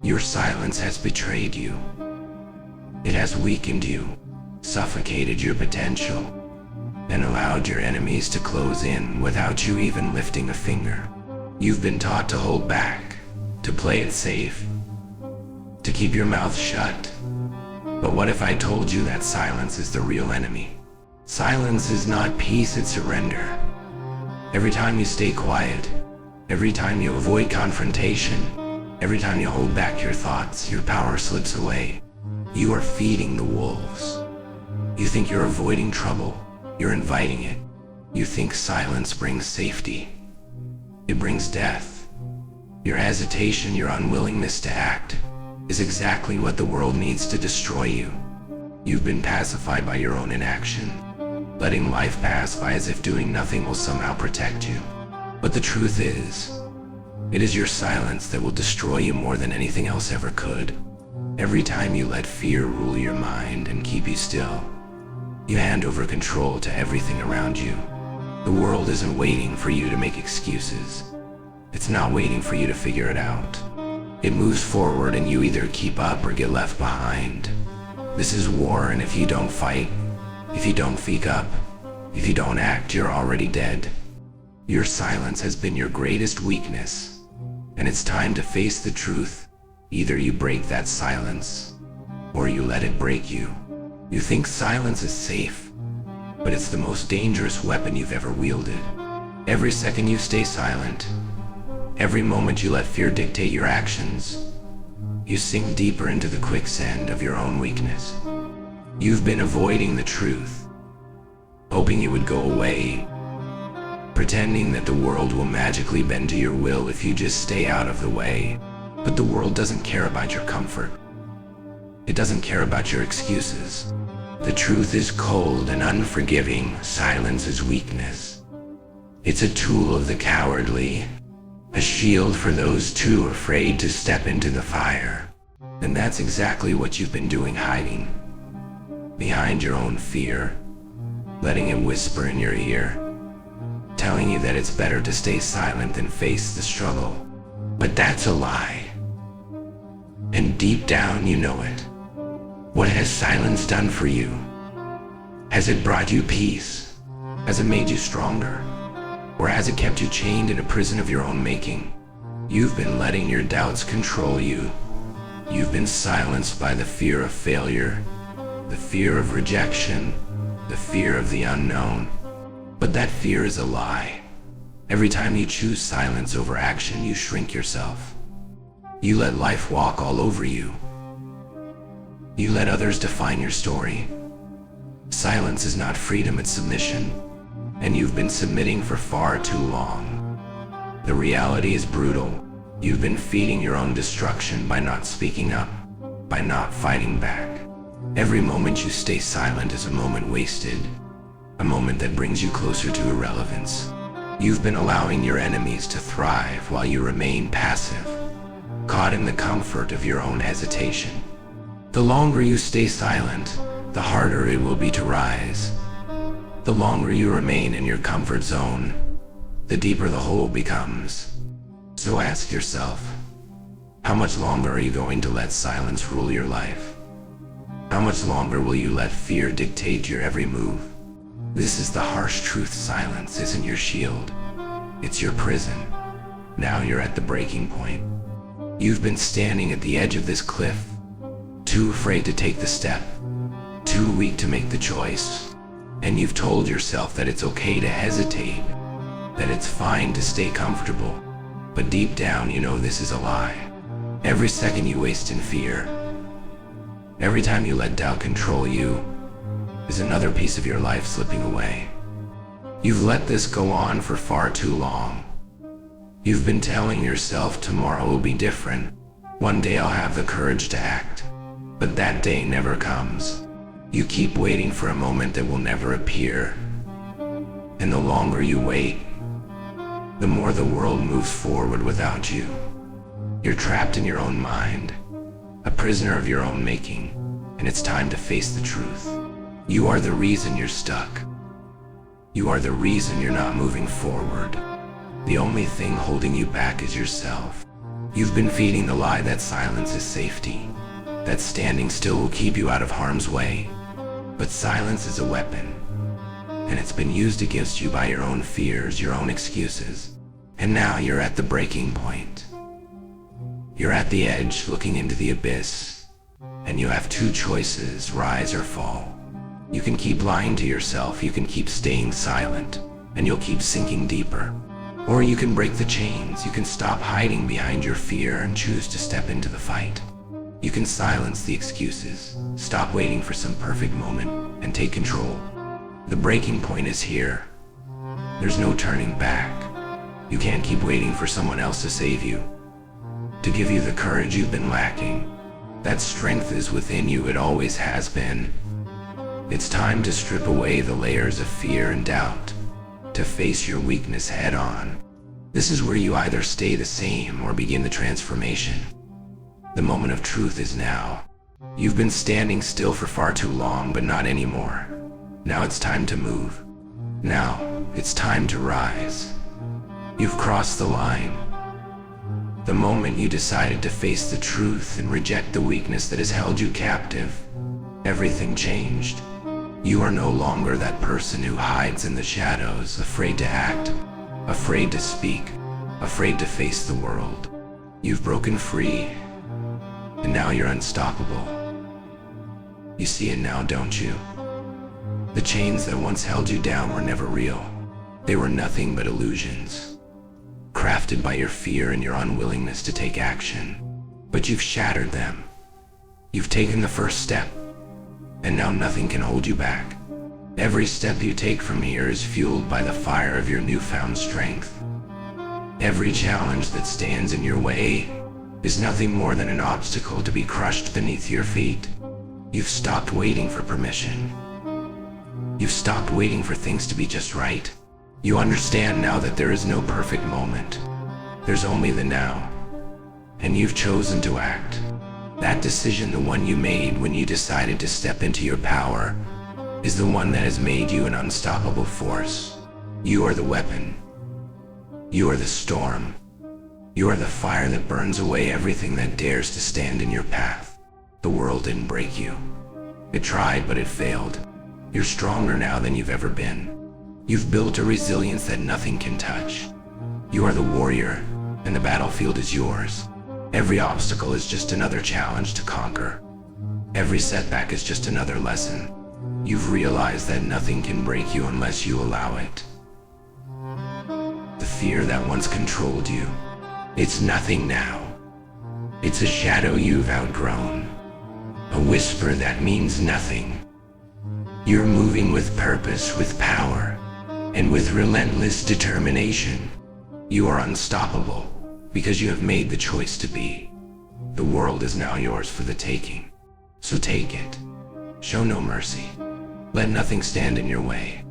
Your silence has betrayed you. It has weakened you, suffocated your potential, and allowed your enemies to close in without you even lifting a finger. You've been taught to hold back, to play it safe, to keep your mouth shut. But what if I told you that silence is the real enemy? Silence is not peace, it's surrender. Every time you stay quiet, every time you avoid confrontation, every time you hold back your thoughts, your power slips away. You are feeding the wolves. You think you're avoiding trouble, you're inviting it. You think silence brings safety. It brings death. Your hesitation, your unwillingness to act, is exactly what the world needs to destroy you. You've been pacified by your own inaction, letting life pass by as if doing nothing will somehow protect you. But the truth is, it is your silence that will destroy you more than anything else ever could. Every time you let fear rule your mind and keep you still, you hand over control to everything around you. The world isn't waiting for you to make excuses. It's not waiting for you to figure it out. It moves forward and you either keep up or get left behind. This is war, and if you don't fight, if you don't speak up, if you don't act, you're already dead. Your silence has been your greatest weakness, and it's time to face the truth. Either you break that silence, or you let it break you. You think silence is safe, but it's the most dangerous weapon you've ever wielded. Every second you stay silent, every moment you let fear dictate your actions, you sink deeper into the quicksand of your own weakness. You've been avoiding the truth, hoping it would go away, pretending that the world will magically bend to your will if you just stay out of the way. But the world doesn't care about your comfort. It doesn't care about your excuses. The truth is cold and unforgiving. Silence is weakness. It's a tool of the cowardly, a shield for those too afraid to step into the fire. And that's exactly what you've been doing, hiding behind your own fear, letting it whisper in your ear, telling you that it's better to stay silent than face the struggle. But that's a lie. And deep down you know it. What has silence done for you? Has it brought you peace? Has it made you stronger? Or has it kept you chained in a prison of your own making? You've been letting your doubts control you. You've been silenced by the fear of failure, the fear of rejection, the fear of the unknown. But that fear is a lie. Every time you choose silence over action, you shrink yourself. You let life walk all over you. You let others define your story. Silence is not freedom, it's submission. And you've been submitting for far too long. The reality is brutal. You've been feeding your own destruction by not speaking up, by not fighting back. Every moment you stay silent is a moment wasted, a moment that brings you closer to irrelevance. You've been allowing your enemies to thrive while you remain passive, caught in the comfort of your own hesitation. The longer you stay silent, the harder it will be to rise. The longer you remain in your comfort zone, the deeper the hole becomes. So ask yourself, how much longer are you going to let silence rule your life? How much longer will you let fear dictate your every move? This is the harsh truth. Silence isn't your shield. It's your prison. Now you're at the breaking point. You've been standing at the edge of this cliff, too afraid to take the step, too weak to make the choice. And you've told yourself that it's okay to hesitate, that it's fine to stay comfortable. But deep down you know this is a lie. Every second you waste in fear, every time you let doubt control you, is another piece of your life slipping away. You've let this go on for far too long. You've been telling yourself tomorrow will be different. One day I'll have the courage to act. But that day never comes. You keep waiting for a moment that will never appear. And the longer you wait, the more the world moves forward without you. You're trapped in your own mind, a prisoner of your own making, and it's time to face the truth. You are the reason you're stuck. You are the reason you're not moving forward. The only thing holding you back is yourself. You've been feeding the lie that silence is safety, that standing still will keep you out of harm's way. But silence is a weapon, and it's been used against you by your own fears, your own excuses. And now you're at the breaking point. You're at the edge, looking into the abyss, and you have two choices: rise or fall. You can keep lying to yourself, you can keep staying silent, and you'll keep sinking deeper. Or you can break the chains, you can stop hiding behind your fear and choose to step into the fight. You can silence the excuses, stop waiting for some perfect moment, and take control. The breaking point is here. There's no turning back. You can't keep waiting for someone else to save you, to give you the courage you've been lacking. That strength is within you, it always has been. It's time to strip away the layers of fear and doubt, to face your weakness head on. This is where you either stay the same or begin the transformation. The moment of truth is now. You've been standing still for far too long, but not anymore. Now it's time to move. Now it's time to rise. You've crossed the line. The moment you decided to face the truth and reject the weakness that has held you captive, everything changed. You are no longer that person who hides in the shadows, afraid to act, afraid to speak, afraid to face the world. You've broken free, and now you're unstoppable. You see it now, don't you? The chains that once held you down were never real. They were nothing but illusions, crafted by your fear and your unwillingness to take action. But you've shattered them. You've taken the first step, and now nothing can hold you back. Every step you take from here is fueled by the fire of your newfound strength. Every challenge that stands in your way is nothing more than an obstacle to be crushed beneath your feet. You've stopped waiting for permission. You've stopped waiting for things to be just right. You understand now that there is no perfect moment. There's only the now. And you've chosen to act. That decision, the one you made when you decided to step into your power, is the one that has made you an unstoppable force. You are the weapon. You are the storm. You are the fire that burns away everything that dares to stand in your path. The world didn't break you. It tried, but it failed. You're stronger now than you've ever been. You've built a resilience that nothing can touch. You are the warrior, and the battlefield is yours. Every obstacle is just another challenge to conquer. Every setback is just another lesson. You've realized that nothing can break you unless you allow it. The fear that once controlled you, it's nothing now. It's a shadow you've outgrown, a whisper that means nothing. You're moving with purpose, with power, and with relentless determination. You are unstoppable because you have made the choice to be. The world is now yours for the taking. So take it. Show no mercy. Let nothing stand in your way.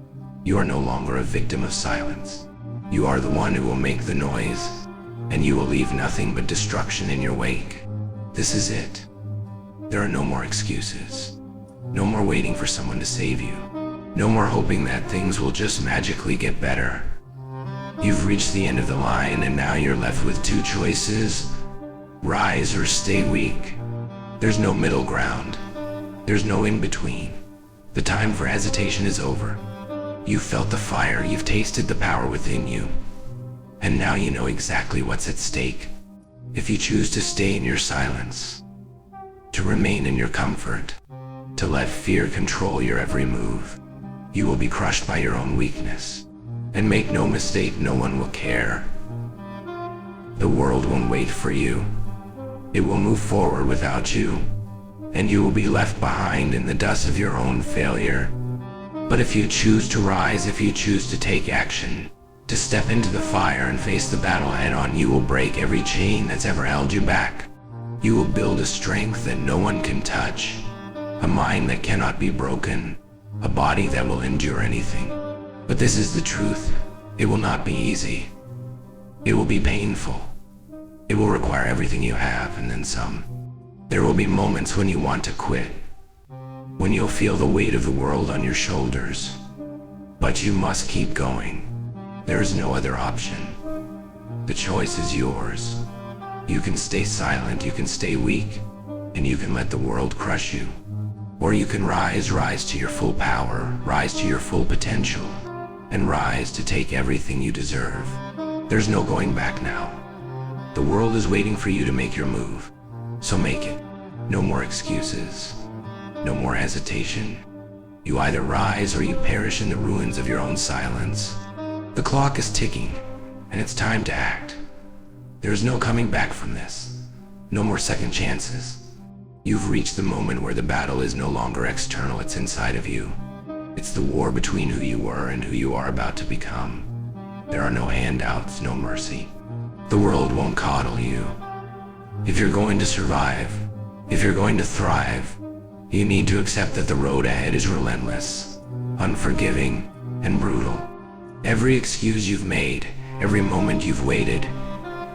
You are no longer a victim of silence. You are the one who will make the noise, and you will leave nothing but destruction in your wake. This is it. There are no more excuses. No more waiting for someone to save you. No more hoping that things will just magically get better. You've reached the end of the line, and now you're left with two choices: rise or stay weak. There's no middle ground. There's no in between. The time for hesitation is over. You've felt the fire, you've tasted the power within you, and now you know exactly what's at stake. If you choose to stay in your silence, to remain in your comfort, to let fear control your every move, you will be crushed by your own weakness. And make no mistake, no one will care. The world won't wait for you. It will move forward without you, and you will be left behind in the dust of your own failure. But if you choose to rise, if you choose to take action, to step into the fire and face the battle head on, you will break every chain that's ever held you back. You will build a strength that no one can touch, a mind that cannot be broken, a body that will endure anything. But this is the truth. It will not be easy. It will be painful. It will require everything you have and then some. There will be moments when you want to quit, when you'll feel the weight of the world on your shoulders. But you must keep going. There is no other option. The choice is yours. You can stay silent, you can stay weak, and you can let the world crush you. Or you can rise to your full power, rise to your full potential, and rise to take everything you deserve. There's no going back now. The world is waiting for you to make your move, so make it. No more excuses, no more hesitation. You either rise or you perish in the ruins of your own silence. The clock is ticking, and it's time to act. There is no coming back from this. No more second chances. You've reached the moment where the battle is no longer external, it's inside of you. It's the war between who you were and who you are about to become. There are no handouts, no mercy. The world won't coddle you. If you're going to survive, if you're going to thrive, you need to accept that the road ahead is relentless, unforgiving, and brutal. Every excuse you've made, every moment you've waited,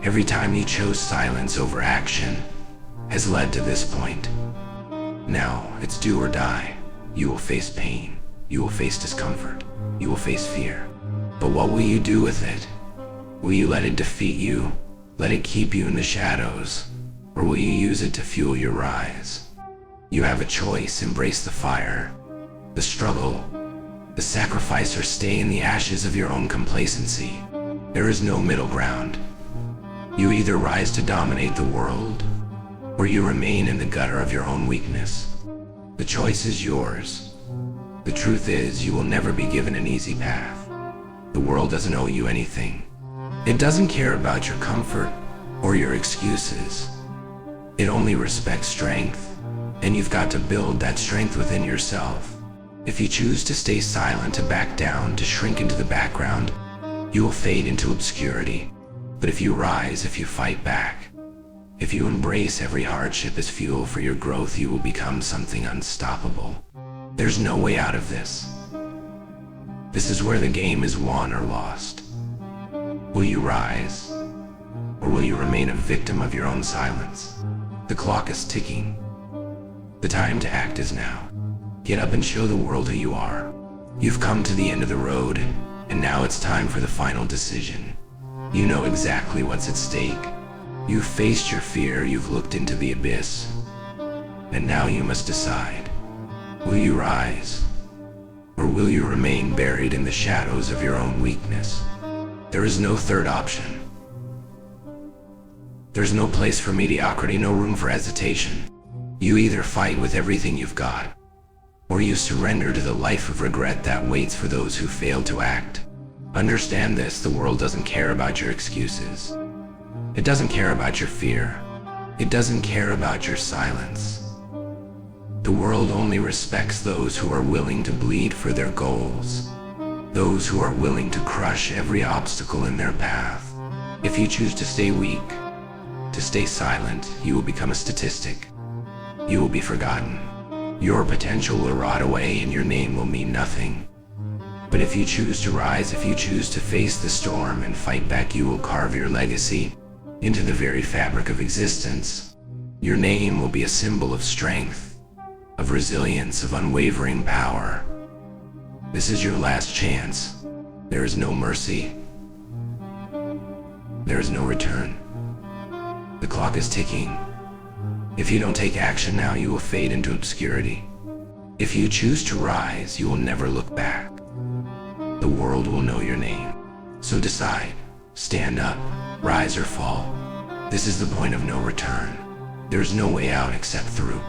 every time you chose silence over action, has led to this point. Now, it's do or die. You will face pain. You will face discomfort. You will face fear. But what will you do with it? Will you let it defeat you? Let it keep you in the shadows? Or will you use it to fuel your rise? You have a choice. Embrace the fire, the struggle, the sacrifice, or stay in the ashes of your own complacency. There is no middle ground. You either rise to dominate the world, or you remain in the gutter of your own weakness. The choice is yours. The truth is, you will never be given an easy path. The world doesn't owe you anything. It doesn't care about your comfort or your excuses. It only respects strength, and you've got to build that strength within yourself. If you choose to stay silent, to back down, to shrink into the background, you will fade into obscurity. But if you rise, if you fight back, if you embrace every hardship as fuel for your growth, you will become something unstoppable. There's no way out of this. This is where the game is won or lost. Will you rise, or will you remain a victim of your own silence? The clock is ticking. The time to act is now. Get up and show the world who you are. You've come to the end of the road, and now it's time for the final decision. You know exactly what's at stake. You've faced your fear, you've looked into the abyss, and now you must decide. Will you rise, or will you remain buried in the shadows of your own weakness? There is no third option. There's no place for mediocrity, no room for hesitation. You either fight with everything you've got, or you surrender to the life of regret that waits for those who fail to act. Understand this, the world doesn't care about your excuses. It doesn't care about your fear. It doesn't care about your silence. The world only respects those who are willing to bleed for their goals, those who are willing to crush every obstacle in their path. If you choose to stay weak, to stay silent, you will become a statistic. You will be forgotten. Your potential will rot away and your name will mean nothing. But if you choose to rise, if you choose to face the storm and fight back, you will carve your legacy into the very fabric of existence. Your name will be a symbol of strength, of resilience, of unwavering power. This is your last chance. There is no mercy. There is no return. The clock is ticking. If you don't take action now, you will fade into obscurity. If you choose to rise, you will never look back. The world will know your name. So decide. Stand up, rise or fall. This is the point of no return. There's no way out except through.